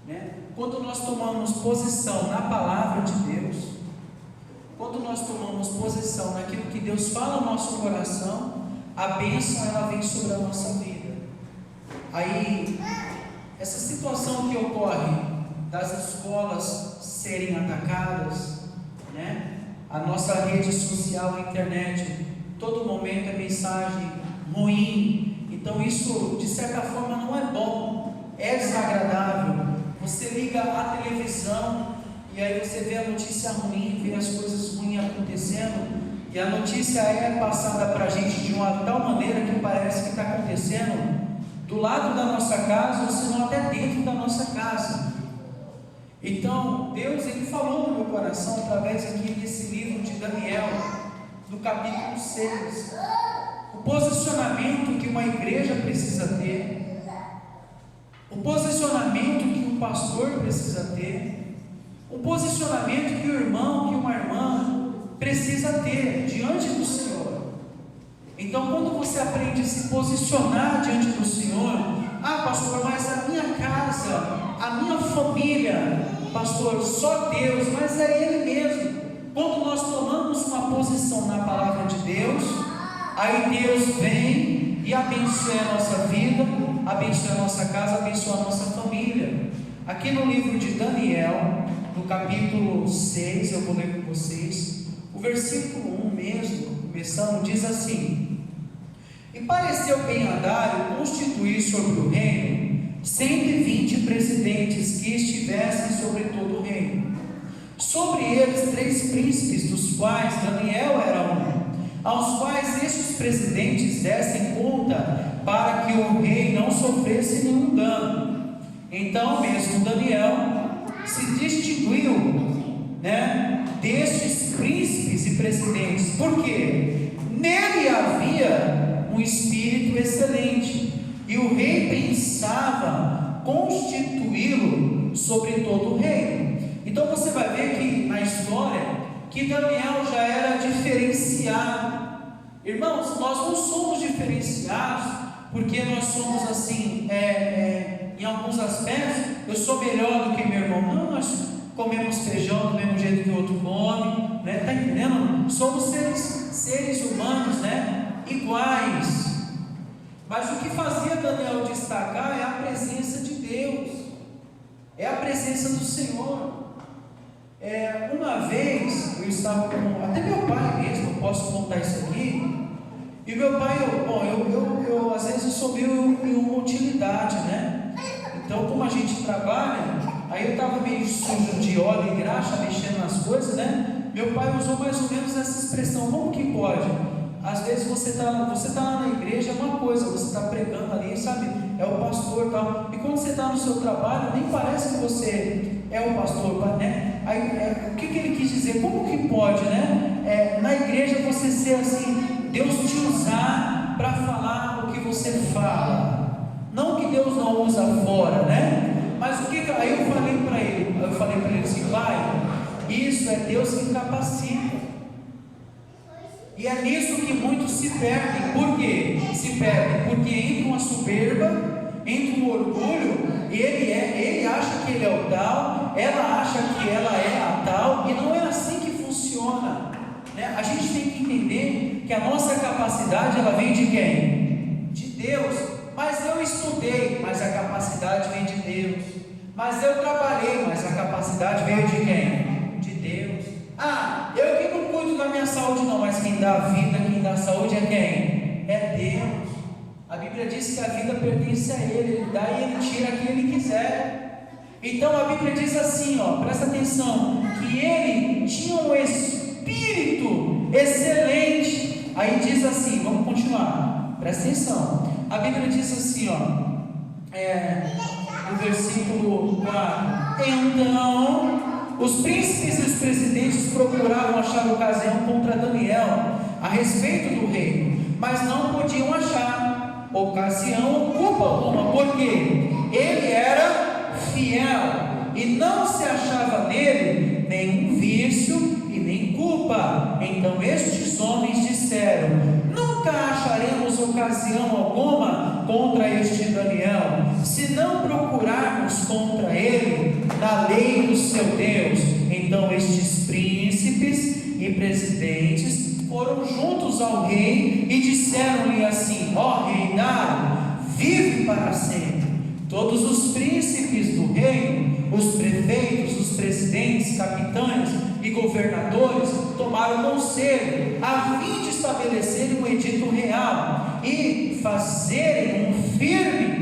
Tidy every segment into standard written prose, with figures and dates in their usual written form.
né? Quando nós tomamos posição na palavra de Deus, quando nós tomamos posição naquilo que Deus fala no nosso coração, a bênção ela vem sobre a nossa vida. Aí, essa situação que ocorre das escolas serem atacadas, né? A nossa rede social, a internet, todo momento é mensagem ruim. Então isso, de certa forma, não é bom, é desagradável. Você liga a televisão e aí você vê a notícia ruim, vê as coisas ruins acontecendo, e a notícia é passada para a gente de uma tal maneira que parece que está acontecendo do lado da nossa casa, ou se não até dentro da nossa casa. Então, Deus ele falou no meu coração através aqui desse livro de Daniel, no capítulo 6, o posicionamento que uma igreja precisa ter, o posicionamento que um pastor precisa ter, o posicionamento que o irmão, que uma irmã precisa ter diante do Senhor. Então, quando você aprende a se posicionar diante do Senhor, pastor, mas a minha casa, a minha família, pastor, só Deus, mas é Ele mesmo. Quando nós tomamos uma posição na palavra de Deus, aí Deus vem e abençoa a nossa vida, abençoa a nossa casa, abençoa a nossa família. Aqui no livro de Daniel, no capítulo 6, eu vou ler com vocês, o versículo 1 mesmo, começando, diz assim: E pareceu bem a Dário constituir sobre o reino 120 presidentes que estivessem sobre todo o reino. Sobre eles 3 príncipes, dos quais Daniel era um, aos quais estes presidentes dessem conta para que o rei não sofresse nenhum dano. Então mesmo Daniel se distinguiu, né, destes príncipes e presidentes, porque nele havia um espírito excelente, e o rei pensava constituí-lo sobre todo o reino. Então você vai ver que na história, que Daniel já era diferenciado. Irmãos, nós não somos diferenciados porque nós somos assim, em alguns aspectos, eu sou melhor do que meu irmão. Não, nós comemos feijão do mesmo jeito que o outro come, né? Está entendendo? Somos seres humanos, né? Iguais. Mas o que fazia Daniel destacar é a presença de Deus, é a presença do Senhor. Uma vez eu estava com, até meu pai mesmo, eu posso contar isso aqui, e meu pai, eu às vezes eu sou meio em uma utilidade, né? Então, como a gente trabalha, aí eu estava meio sujo de óleo e graxa, mexendo nas coisas, né? Meu pai usou mais ou menos essa expressão: como que pode? Às vezes você tá lá na igreja, é uma coisa, você está pregando ali, sabe? É o pastor e tal. E quando você está no seu trabalho, nem parece que você é o pastor, né? Aí, o que ele quis dizer? Como que pode, né? Na igreja você ser assim, Deus te usar para falar o que você fala. Não que Deus não usa fora, né? Mas aí eu falei para ele assim: pai, isso é Deus que capacita. E é nisso que muitos se perdem. Por quê? Se perdem porque entra uma soberba, entra um orgulho. Ele acha que ele é o tal, ela acha que ela é a tal, e não é assim que funciona, né? A gente tem que entender que a nossa capacidade, ela vem de quem? De Deus. Mas eu estudei, mas a capacidade vem de Deus. Mas eu trabalhei, mas a capacidade veio de quem? De Deus. Eu que não cuido da minha saúde não, mas quem dá a vida, quem dá a saúde é quem? É Deus. A Bíblia diz que a vida pertence a Ele, Ele dá e Ele tira quem Ele quiser. Então a Bíblia diz assim, presta atenção, que Ele tinha um espírito excelente. Aí diz assim, vamos continuar, presta atenção. A Bíblia diz assim, no versículo 4: Então os príncipes e os presidentes procuravam achar ocasião contra Daniel a respeito do reino, mas não podiam achar ocasião ou culpa alguma, porque ele era fiel e não se achava nele nenhum vício e nem culpa. Então estes homens disseram: nunca acharemos ocasião alguma contra este Daniel, se não procurarmos contra ele seu Deus. Então estes príncipes e presidentes foram juntos ao rei e disseram-lhe assim: ó rei Dário, vive para sempre. Todos os príncipes do reino, os prefeitos, os presidentes, capitães e governadores tomaram conselho a fim de estabelecerem um edito real e fazerem firme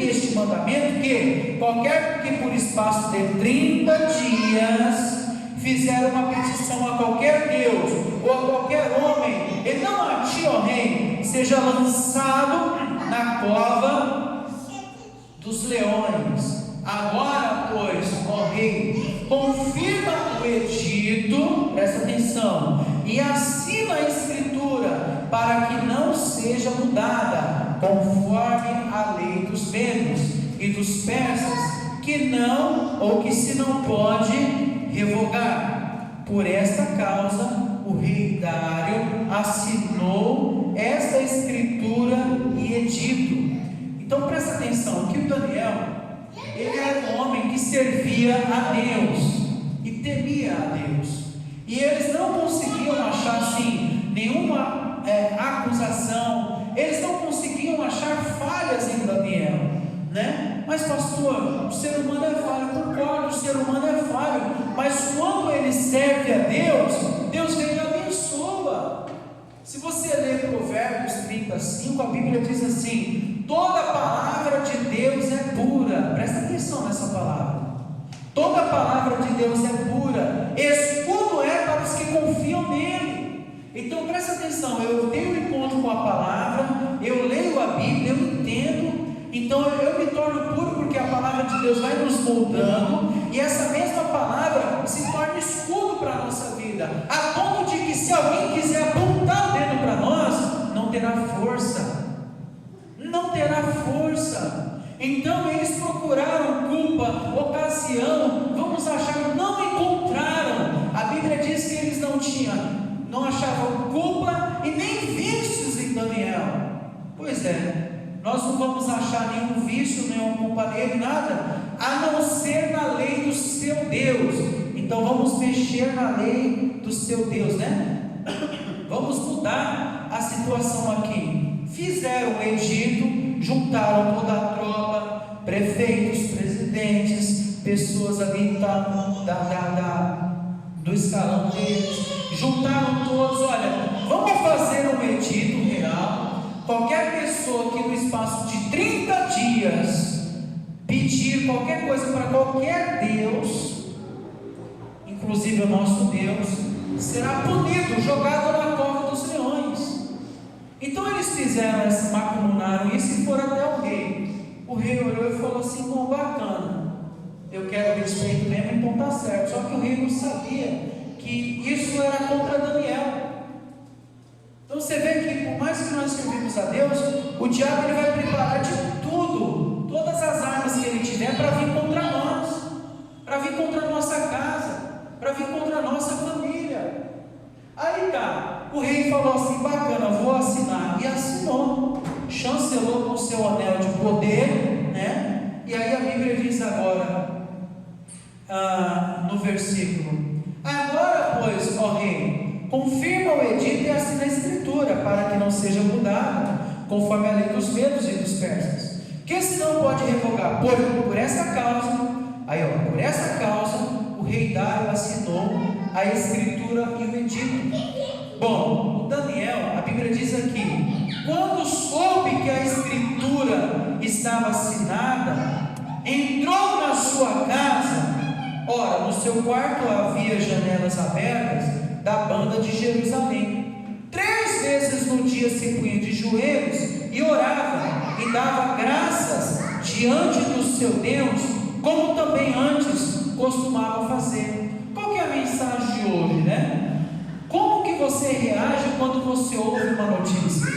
este mandamento, que qualquer que por espaço de 30 dias fizer uma petição a qualquer Deus ou a qualquer homem, e não a ti, ó rei, seja lançado na cova dos leões. Agora, pois, ó rei, confirma o edito, presta atenção, e assina a escritura, para que não seja mudada, conforme a lei dos medos e dos persas, que não, ou que se não pode revogar. Por esta causa, o rei Dário assinou esta escritura e edito. Então presta atenção, que o Daniel, ele era um homem que servia a Deus e temia a Deus, e eles não conseguiam achar assim nenhuma acusação, eles não conseguiam achar falhas em Daniel, né? Mas pastor, o ser humano é falho. Concordo, o ser humano é falho, mas quando ele serve a Deus, Deus vem e abençoa. Se você ler Provérbios 35, a Bíblia diz assim: toda palavra de Deus é pura. Presta atenção nessa palavra. Toda palavra de Deus é pura, escudo é para os que confiam nele. Então presta atenção, eu tenho encontro com a palavra, eu leio a Bíblia, eu entendo, então eu me torno puro, porque a palavra de Deus vai nos moldando, e essa mesma palavra se torna escudo para a nossa vida, a ponto de que se alguém quiser apontar o dedo para nós, não terá força, não terá força. Então eles procuraram culpa, ocasião, vamos achar, não encontraram. A Bíblia diz que eles não achavam culpa e nem vícios em Daniel. Pois é, nós não vamos achar nenhum vício, nenhuma culpa nele, nada, a não ser na lei do seu Deus. Então vamos mexer na lei do seu Deus, né? Vamos mudar a situação aqui. Fizeram o edito, juntaram toda a tropa, prefeitos, presidentes, pessoas ali do escalão deles, juntaram todos. Olha, vamos fazer um edito real. Qualquer pessoa que no espaço de 30 dias pedir qualquer coisa para qualquer Deus, inclusive o nosso Deus, será punido, jogado na cova dos leões. Então eles fizeram essa, macumunaram isso e foram até o rei. O rei olhou e falou assim: bom, bacana, eu quero respeito mesmo, então tá certo. Só que o rei não sabia que isso era contra Daniel. Então você vê que por mais que nós servimos a Deus, o diabo ele vai preparar de tudo, todas as armas que ele tiver para vir contra nós, para vir contra a nossa casa, para vir contra a nossa família. Aí tá, o rei falou assim: bacana, vou assinar, e assinou, chancelou com o seu anel de poder, né? E aí a Bíblia diz agora, no versículo: agora pois, ó rei, confirma o edito e assina a escritura, para que não seja mudada, conforme a lei dos medos e dos persas, que se não pode revogar. Por essa causa, por essa causa, o rei Dário assinou a escritura e o edito. Bom, o Daniel, a Bíblia diz aqui, quando soube que a escritura estava assinada, entrou na sua casa. Ora, no seu quarto havia janelas abertas da banda de Jerusalém. 3 vezes no dia se punha de joelhos e orava e dava graças diante do seu Deus, como também antes costumava fazer. Qual que é a mensagem de hoje, né? Como que você reage quando você ouve uma notícia?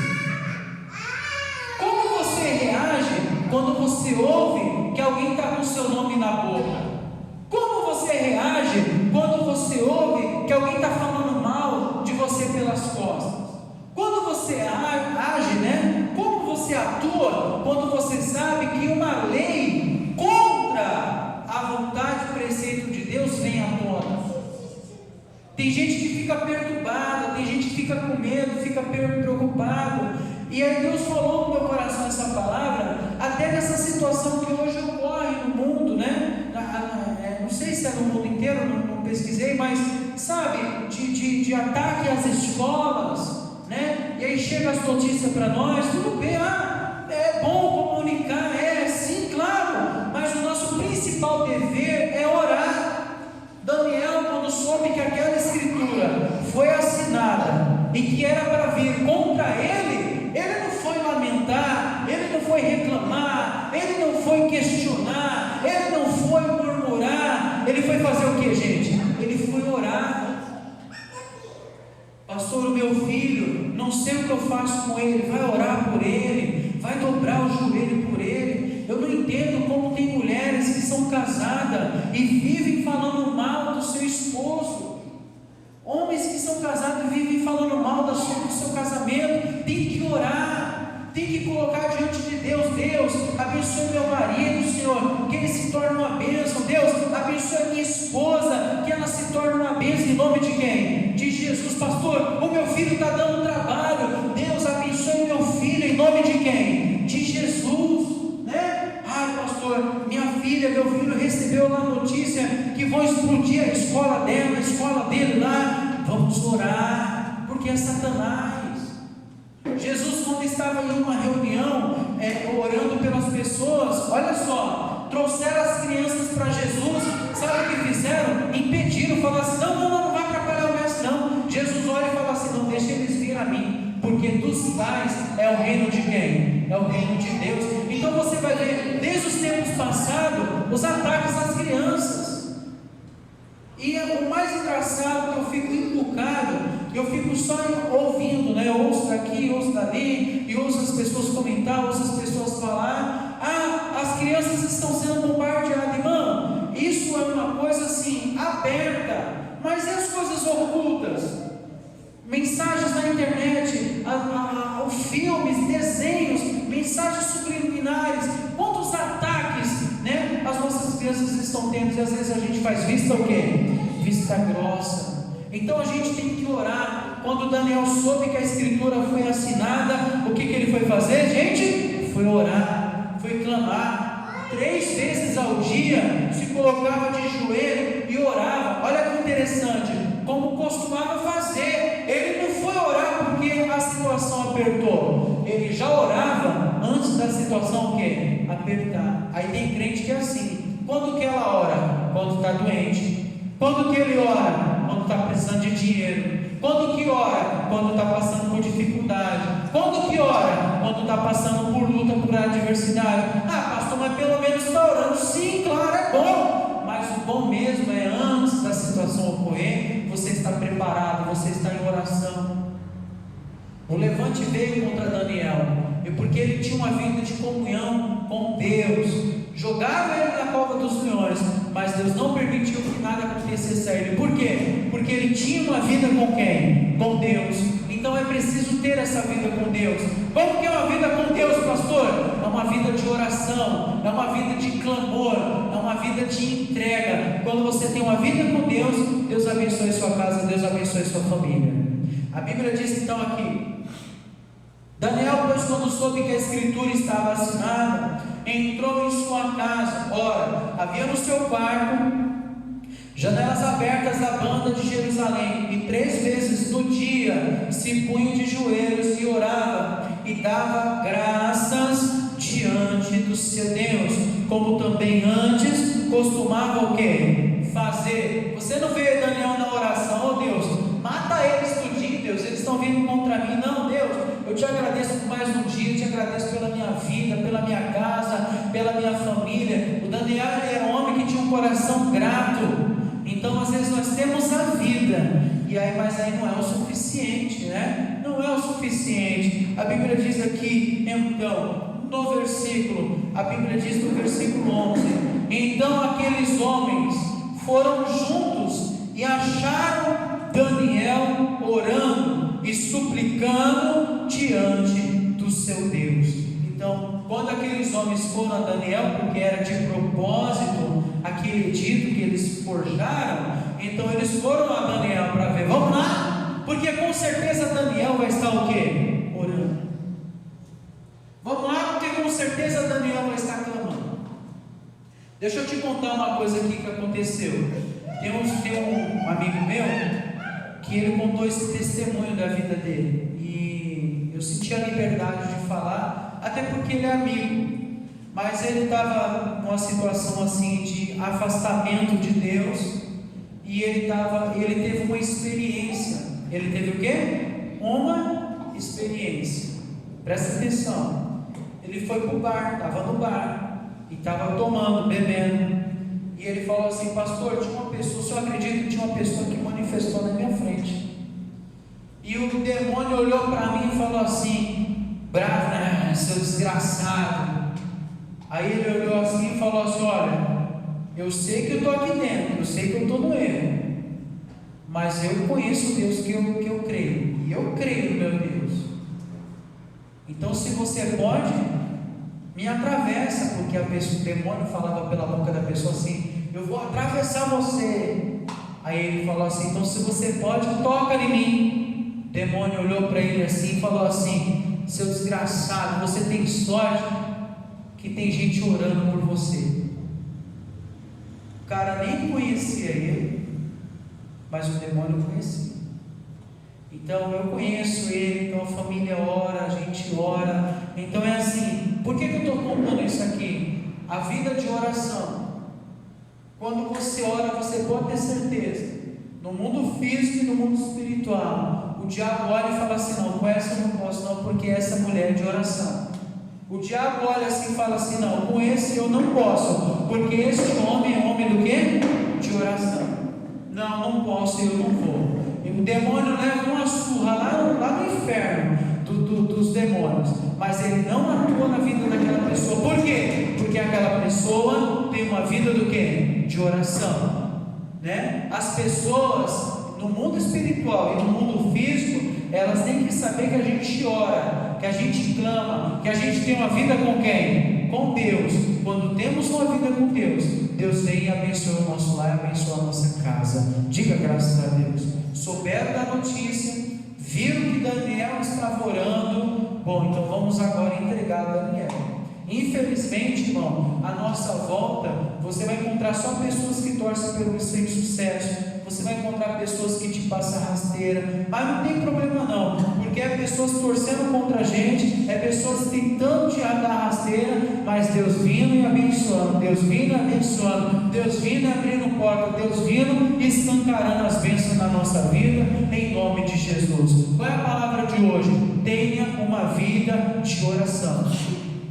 Como você reage quando você ouve que alguém está com o seu nome na boca? Como você reage quando você ouve que alguém está falando mal de você pelas costas? Quando você age, né? Como você atua quando você sabe que uma lei contra a Tem gente que fica perturbada, tem gente que fica com medo, fica preocupado. E aí Deus falou no meu coração essa palavra, até nessa situação que hoje ocorre no mundo, né? Não sei se é no mundo inteiro, não pesquisei, mas sabe, de ataque às escolas, né? E aí chega as notícias para nós, tudo bem, é bom comunicar, sim, claro, mas o nosso principal dever é orar. Daniel, quando soube que aquela escritura foi assinada e que era para vir contra ele não foi lamentar, ele não foi reclamar, ele não foi questionar, ele não foi murmurar, ele foi fazer o que, gente? Ele foi orar. Pastor, o meu filho, não sei o que eu faço com ele, vai orar por ele, vai dobrar o joelho por ele. Eu não entendo como tem mulheres que são casadas e vivem falando mal do seu esposo, homens que são casados e vivem falando mal do seu casamento. Tem que orar, tem que colocar diante de Deus. Deus, abençoe meu marido, Senhor, que ele se torne uma bênção. Deus, abençoe minha esposa, que ela se torne uma bênção. Em nome de quem? De Jesus. Pastor, o meu filho está dando trabalho. Deus, abençoe meu filho. Em nome de quem? De Jesus, né? Ai, pastor, minha filha, meu filho recebeu lá a notícia que vão explodir a escola dela, a escola dele lá. Vamos orar, porque é Satanás. Jesus, quando estava em uma reunião, orando pelas pessoas, olha só, trouxeram as crianças para Jesus. Sabe o que fizeram? Impediram, falaram assim: não vai atrapalhar o mestre, não. Jesus olha e fala assim: não, deixa eles virem a mim, porque dos pais é o reino de quem? É o reino de Deus. Então você vai ver, desde os tempos passados, os ataques às crianças. E o mais engraçado que eu fico encucado, eu fico só ouvindo, né? Eu ouço daqui, ouço dali, e ouço as pessoas comentar, ouço as pessoas falar: as crianças estão sendo bombardeadas. Irmão, isso é uma coisa assim, aberta, mas e as coisas ocultas? Mensagens na internet, filmes, desenhos, mensagens subliminares, quantos ataques, né, as nossas crianças estão tendo, e às vezes a gente faz vista o quê? Vista grossa. Então a gente tem que orar. Quando Daniel soube que a escritura foi assinada, o que ele foi fazer, gente? Foi orar, foi clamar. 3 vezes ao dia se colocava de joelho e orava. Olha que interessante, como costumava fazer. Ele não foi orar porque a situação apertou, ele já orava antes da situação o quê? Apertar. Aí tem crente que é assim: quando que ela ora? Quando está doente. Quando que ele ora? Quando está precisando de dinheiro. Quando que ora? Quando está passando por dificuldade. Quando que ora? Quando está passando por luta, por adversidade. Pastor, mas pelo menos está orando. Sim, claro, é bom, mas o bom mesmo é antes da situação ocorrer, você está preparado, você está em oração. O levante veio contra Daniel, e porque ele tinha uma vida de comunhão com Deus, jogaram ele na cova dos leões, mas Deus não permitiu que nada acontecesse a ele. Por quê? Porque ele tinha uma vida com quem? Com Deus. Então é preciso ter essa vida com Deus. Como que é uma vida com Deus, pastor? É uma vida de oração, é uma vida de clamor, é uma vida de entrega. Quando você tem uma vida com Deus, Deus abençoe sua casa, Deus abençoe sua família. A Bíblia diz então aqui: Daniel, pois, quando soube que a escritura estava assinada, entrou em sua casa. Ora, havia no seu quarto janelas abertas da banda de Jerusalém, e 3 vezes no dia se punha de joelhos e orava, e dava graças diante do seu Deus, como também antes costumava o quê? Fazer. Você não vê Daniel na oração: oh Deus, mata eles tudinho, Deus, eles estão vindo contra mim. Não, Deus, eu te agradeço por mais um dia, eu te agradeço pela minha vida, pela minha casa, pela minha família. O Daniel era um homem que tinha um coração grato. Então às vezes nós temos a vida, mas aí não é o suficiente, né? Não é o suficiente. A Bíblia diz aqui, então, no versículo, a Bíblia diz no versículo 11: então aqueles homens foram juntos e acharam Daniel orando e suplicando diante do seu Deus. Então, quando aqueles homens foram a Daniel, porque era de propósito aquele edito que eles forjaram, Então eles foram a Daniel para ver. Vamos lá? Porque com certeza Daniel vai estar o quê? Orando. Vamos lá, porque com certeza Daniel vai estar clamando. Deixa eu te contar uma coisa aqui que aconteceu. Tem um amigo meu que ele contou esse testemunho da vida dele. E eu senti a liberdade de falar, até porque ele é amigo. Mas ele estava numa situação assim de afastamento de Deus. E ele teve uma experiência. Ele teve o quê? Uma experiência. Presta atenção. Ele foi para o bar, estava no bar, e estava tomando, bebendo, e ele falou assim: pastor, tinha uma pessoa, o senhor acredita que tinha uma pessoa que manifestou na minha frente, e o demônio olhou para mim e falou assim: bravo, né, seu desgraçado. Aí ele olhou assim e falou assim: olha, eu sei que eu estou aqui dentro, eu sei que eu estou no erro, mas eu conheço o Deus que eu creio, e eu creio no meu Deus. Então, se você pode, me atravessa, porque o demônio falava pela boca da pessoa assim: eu vou atravessar você. Aí ele falou assim: então, se você pode, toca em mim. O demônio olhou para ele assim e falou assim: seu desgraçado, você tem sorte que tem gente orando por você. O cara nem conhecia ele, mas o demônio conhecia. Então eu conheço ele, então a família ora, a gente ora. Então é assim. Por que eu estou contando isso aqui? A vida de oração. Quando você ora, você pode ter certeza, no mundo físico e no mundo espiritual, o diabo olha e fala assim: não, com essa eu não posso não, porque essa mulher é de oração. O diabo olha assim e fala assim: não, com esse eu não posso, porque esse homem é homem do quê? De oração. Não posso, eu não vou. E o demônio leva uma surra lá no inferno dos demônios, mas ele não atua na vida daquela pessoa. Por quê? Porque aquela pessoa tem uma vida do quê? De oração, né? As pessoas no mundo espiritual e no mundo físico, elas têm que saber que a gente ora, que a gente clama, que a gente tem uma vida com quem? Com Deus. Quando temos uma vida com Deus, Deus vem e abençoa o nosso lar, abençoa a nossa casa. Diga graças a Deus. Souberam da notícia, viram que Daniel estava orando. Bom, então vamos agora entregar a Daniel. Infelizmente, irmão, à nossa volta, você vai encontrar só pessoas que torcem pelo seu sucesso. Você vai encontrar pessoas que te passam rasteira, mas não tem problema não, porque é pessoas torcendo contra a gente, é pessoas tentando te dar rasteira, mas Deus vindo e abençoando, Deus vindo e abençoando, Deus vindo e abrindo porta, Deus vindo e escancarando as bênçãos na nossa vida, em nome de Jesus. Qual é a palavra de hoje? Tenha uma vida de oração.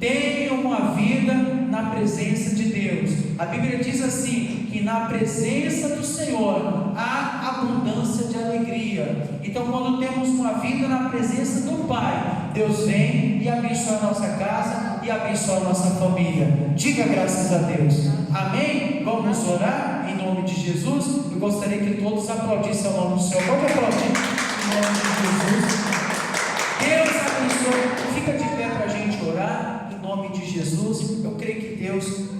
Tenha uma vida na presença de Deus. A Bíblia diz assim, que na presença do Senhor há abundância de alegria. Então, quando temos uma vida na presença do Pai, Deus vem e abençoa a nossa casa e abençoa a nossa família. Diga graças a Deus. Amém? Vamos orar em nome de Jesus. Eu gostaria que todos aplaudissem ao nome do Senhor. Vamos aplaudir em nome de Jesus. Deus abençoe. Fica de pé para a gente orar. Em nome de Jesus, eu creio que Deus